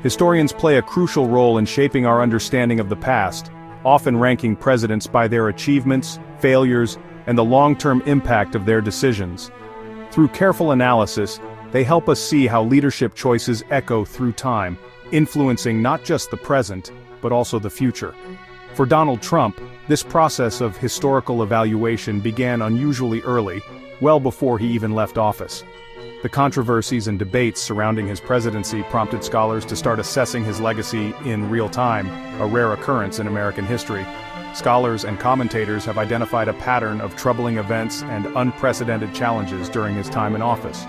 Historians play a crucial role in shaping our understanding of the past, often ranking presidents by their achievements, failures, and the long-term impact of their decisions. Through careful analysis, they help us see how leadership choices echo through time, influencing not just the present, but also the future. For Donald Trump, this process of historical evaluation began unusually early, well before he even left office. The controversies and debates surrounding his presidency prompted scholars to start assessing his legacy in real time, a rare occurrence in American history. Scholars and commentators have identified a pattern of troubling events and unprecedented challenges during his time in office.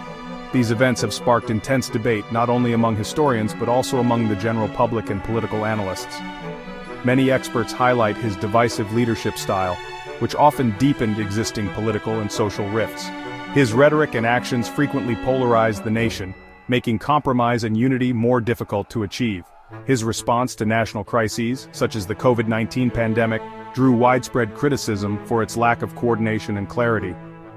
These events have sparked intense debate not only among historians but also among the general public and political analysts. Many experts highlight his divisive leadership style, which often deepened existing political and social rifts. His rhetoric and actions frequently polarized the nation, making compromise and unity more difficult to achieve. His response to national crises, such as the COVID-19 pandemic, drew widespread criticism for its lack of coordination and clarity.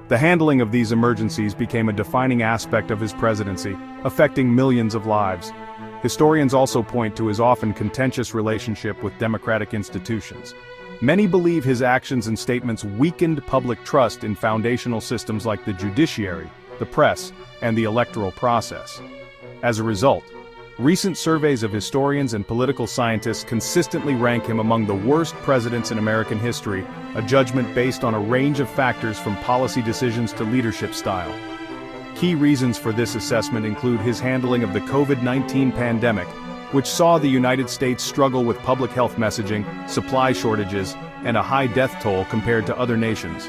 The handling of these emergencies became a defining aspect of his presidency, affecting millions of lives. Historians also point to his often contentious relationship with democratic institutions. Many believe his actions and statements weakened public trust in foundational systems like the judiciary, the press, and the electoral process. As a result, recent surveys of historians and political scientists consistently rank him among the worst presidents in American history, a judgment based on a range of factors from policy decisions to leadership style. Key reasons for this assessment include his handling of the COVID-19 pandemic, which saw the United States struggle with public health messaging, supply shortages, and a high death toll compared to other nations.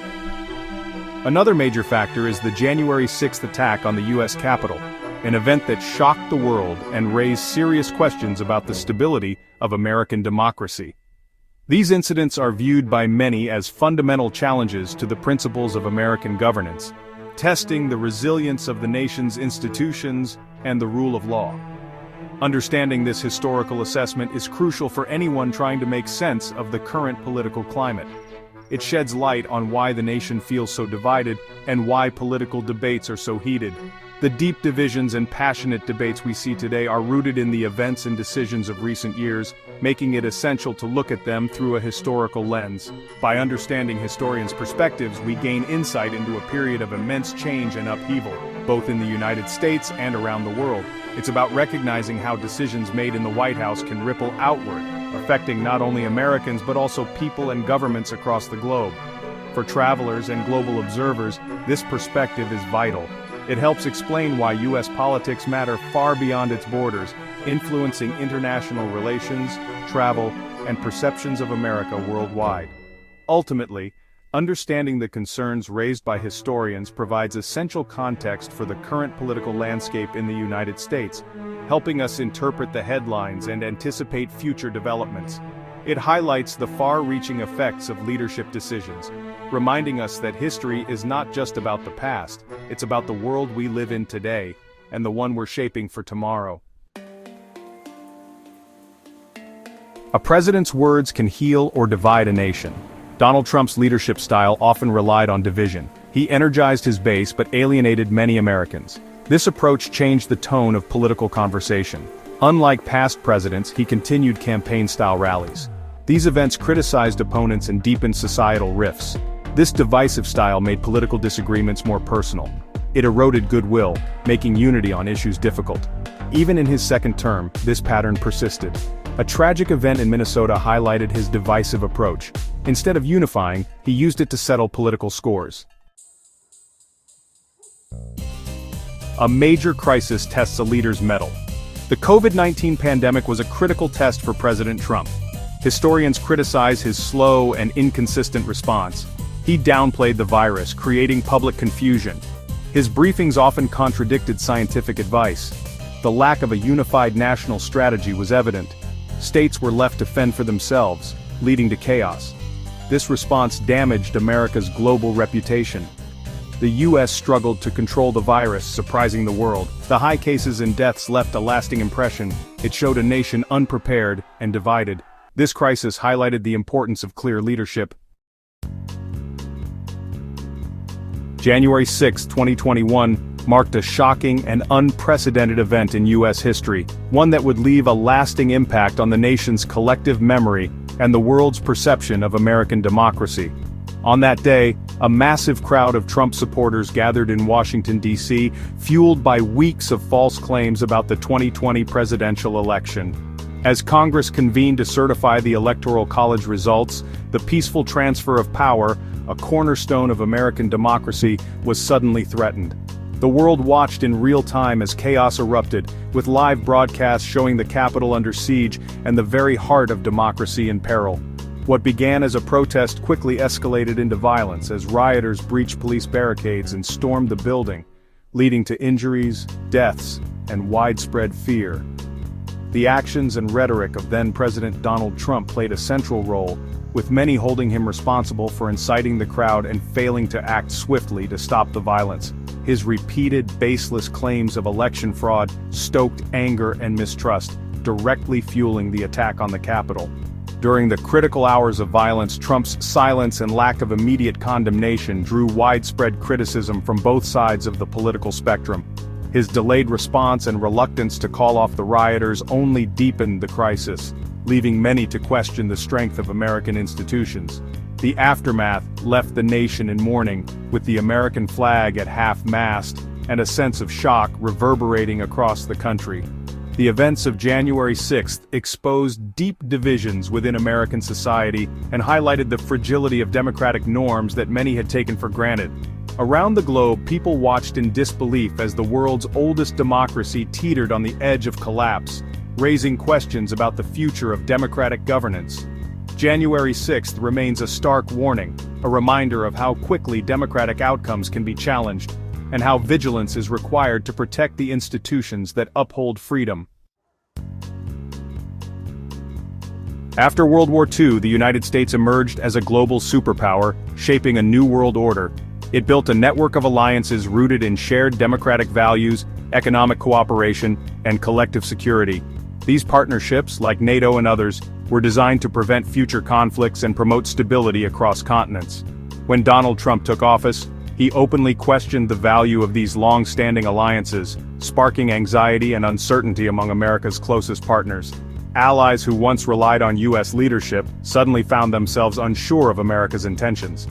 Another major factor is the January 6th attack on the U.S. Capitol, an event that shocked the world and raised serious questions about the stability of American democracy. These incidents are viewed by many as fundamental challenges to the principles of American governance, testing the resilience of the nation's institutions and the rule of law. Understanding this historical assessment is crucial for anyone trying to make sense of the current political climate. It sheds light on why the nation feels so divided and why political debates are so heated. The deep divisions and passionate debates we see today are rooted in the events and decisions of recent years, making it essential to look at them through a historical lens. By understanding historians' perspectives, we gain insight into a period of immense change and upheaval, both in the United States and around the world. It's about recognizing how decisions made in the White House can ripple outward, affecting not only Americans but also people and governments across the globe. For travelers and global observers, this perspective is vital. It helps explain why U.S. politics matter far beyond its borders, influencing international relations, travel, and perceptions of America worldwide. Ultimately, understanding the concerns raised by historians provides essential context for the current political landscape in the United States, helping us interpret the headlines and anticipate future developments. It highlights the far-reaching effects of leadership decisions, reminding us that history is not just about the past, it's about the world we live in today, and the one we're shaping for tomorrow. A president's words can heal or divide a nation. Donald Trump's leadership style often relied on division. He energized his base but alienated many Americans. This approach changed the tone of political conversation. Unlike past presidents, he continued campaign-style rallies. These events criticized opponents and deepened societal rifts. This divisive style made political disagreements more personal. It eroded goodwill, making unity on issues difficult. Even in his second term, this pattern persisted. A tragic event in Minnesota highlighted his divisive approach. Instead of unifying, he used it to settle political scores. A major crisis tests a leader's mettle. The COVID-19 pandemic was a critical test for President Trump. Historians criticize his slow and inconsistent response. He downplayed the virus, creating public confusion. His briefings often contradicted scientific advice. The lack of a unified national strategy was evident. States were left to fend for themselves, leading to chaos. This response damaged America's global reputation. The U.S. struggled to control the virus, surprising the world. The high cases and deaths left a lasting impression. It showed a nation unprepared and divided. This crisis highlighted the importance of clear leadership. January 6, 2021, marked a shocking and unprecedented event in U.S. history, one that would leave a lasting impact on the nation's collective memory and the world's perception of American democracy. On that day, a massive crowd of Trump supporters gathered in Washington, D.C., fueled by weeks of false claims about the 2020 presidential election. As Congress convened to certify the Electoral College results, the peaceful transfer of power, a cornerstone of American democracy, was suddenly threatened. The world watched in real time as chaos erupted, with live broadcasts showing the Capitol under siege and the very heart of democracy in peril. What began as a protest quickly escalated into violence as rioters breached police barricades and stormed the building, leading to injuries, deaths, and widespread fear. The actions and rhetoric of then-President Donald Trump played a central role, with many holding him responsible for inciting the crowd and failing to act swiftly to stop the violence. His repeated, baseless claims of election fraud stoked anger and mistrust, directly fueling the attack on the Capitol. During the critical hours of violence, Trump's silence and lack of immediate condemnation drew widespread criticism from both sides of the political spectrum. His delayed response and reluctance to call off the rioters only deepened the crisis, leaving many to question the strength of American institutions. The aftermath left the nation in mourning, with the American flag at half-mast and a sense of shock reverberating across the country. The events of January 6th exposed deep divisions within American society and highlighted the fragility of democratic norms that many had taken for granted. Around the globe, people watched in disbelief as the world's oldest democracy teetered on the edge of collapse, raising questions about the future of democratic governance. January 6th remains a stark warning, a reminder of how quickly democratic outcomes can be challenged, and how vigilance is required to protect the institutions that uphold freedom. After World War II, the United States emerged as a global superpower, shaping a new world order. It built a network of alliances rooted in shared democratic values, economic cooperation, and collective security. These partnerships, like NATO and others, were designed to prevent future conflicts and promote stability across continents. When Donald Trump took office, he openly questioned the value of these long-standing alliances, sparking anxiety and uncertainty among America's closest partners. Allies who once relied on U.S. leadership suddenly found themselves unsure of America's intentions.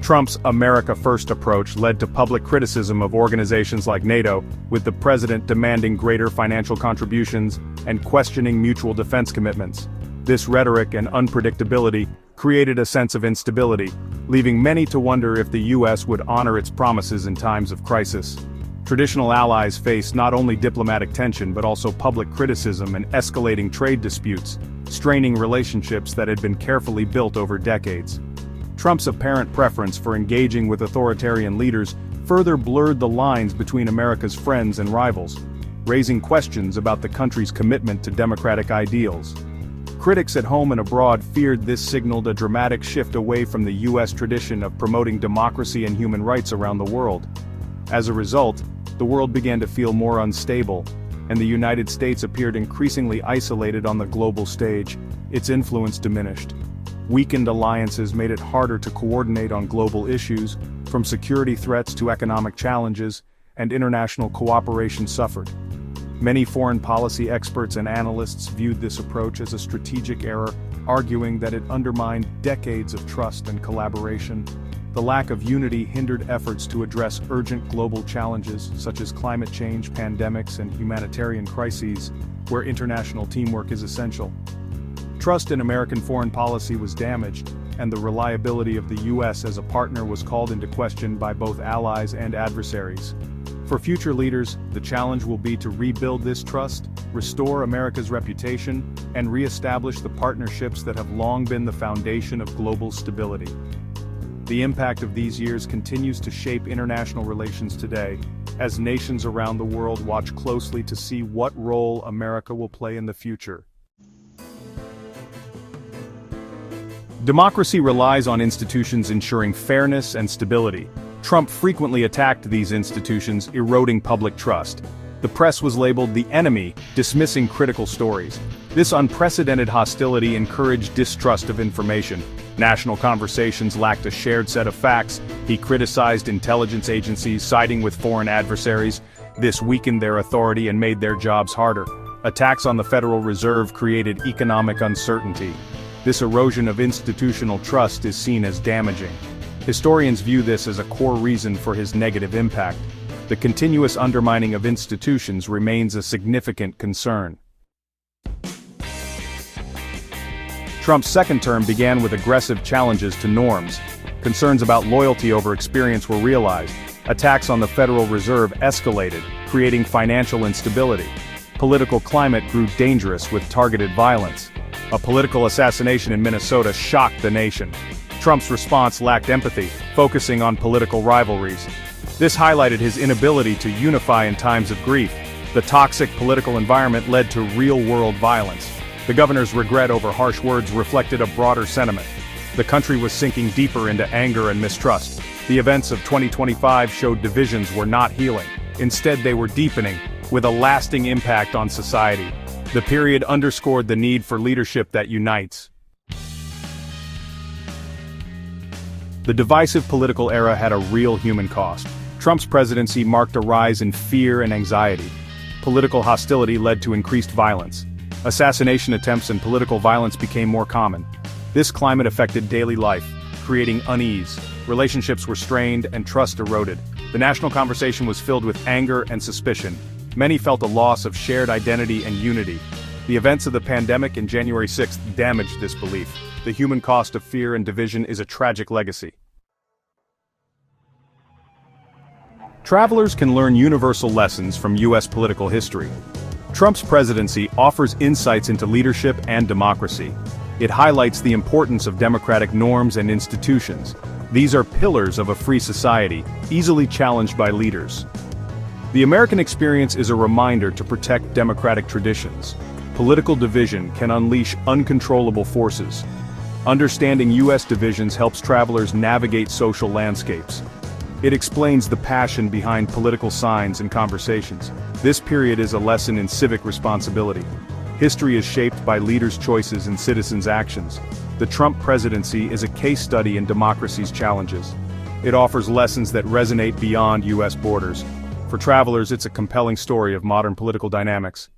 Trump's America First approach led to public criticism of organizations like NATO, with the president demanding greater financial contributions and questioning mutual defense commitments. This rhetoric and unpredictability created a sense of instability, leaving many to wonder if the U.S. would honor its promises in times of crisis. Traditional allies faced not only diplomatic tension but also public criticism and escalating trade disputes, straining relationships that had been carefully built over decades. Trump's apparent preference for engaging with authoritarian leaders further blurred the lines between America's friends and rivals, raising questions about the country's commitment to democratic ideals. Critics at home and abroad feared this signaled a dramatic shift away from the U.S. tradition of promoting democracy and human rights around the world. As a result, the world began to feel more unstable, and the United States appeared increasingly isolated on the global stage. Its influence diminished. Weakened alliances made it harder to coordinate on global issues, from security threats to economic challenges, and international cooperation suffered. Many foreign policy experts and analysts viewed this approach as a strategic error, arguing that it undermined decades of trust and collaboration. The lack of unity hindered efforts to address urgent global challenges such as climate change, pandemics, and humanitarian crises, where international teamwork is essential. Trust in American foreign policy was damaged, and the reliability of the U.S. as a partner was called into question by both allies and adversaries. For future leaders, the challenge will be to rebuild this trust, restore America's reputation, and re-establish the partnerships that have long been the foundation of global stability. The impact of these years continues to shape international relations today, as nations around the world watch closely to see what role America will play in the future. Democracy relies on institutions ensuring fairness and stability. Trump frequently attacked these institutions, eroding public trust. The press was labeled the enemy, dismissing critical stories. This unprecedented hostility encouraged distrust of information. National conversations lacked a shared set of facts. He criticized intelligence agencies, siding with foreign adversaries. This weakened their authority and made their jobs harder. Attacks on the Federal Reserve created economic uncertainty. This erosion of institutional trust is seen as damaging. Historians view this as a core reason for his negative impact. The continuous undermining of institutions remains a significant concern. Trump's second term began with aggressive challenges to norms. Concerns about loyalty over experience were realized. Attacks on the Federal Reserve escalated, creating financial instability. Political climate grew dangerous with targeted violence. A political assassination in Minnesota shocked the nation. Trump's response lacked empathy, focusing on political rivalries. This highlighted his inability to unify in times of grief. The toxic political environment led to real-world violence. The governor's regret over harsh words reflected a broader sentiment. The country was sinking deeper into anger and mistrust. The events of 2025 showed divisions were not healing. Instead, they were deepening, with a lasting impact on society. The period underscored the need for leadership that unites. The divisive political era had a real human cost. Trump's presidency marked a rise in fear and anxiety. Political hostility led to increased violence. Assassination attempts and political violence became more common. This climate affected daily life, creating unease. Relationships were strained and trust eroded. The national conversation was filled with anger and suspicion. Many felt a loss of shared identity and unity. The events of the pandemic and January 6th damaged this belief. The human cost of fear and division is a tragic legacy. Travelers can learn universal lessons from U.S. political history. Trump's presidency offers insights into leadership and democracy. It highlights the importance of democratic norms and institutions. These are pillars of a free society, easily challenged by leaders. The American experience is a reminder to protect democratic traditions. Political division can unleash uncontrollable forces. Understanding U.S. divisions helps travelers navigate social landscapes. It explains the passion behind political signs and conversations. This period is a lesson in civic responsibility. History is shaped by leaders' choices and citizens' actions. The Trump presidency is a case study in democracy's challenges. It offers lessons that resonate beyond U.S. borders. For travelers, it's a compelling story of modern political dynamics.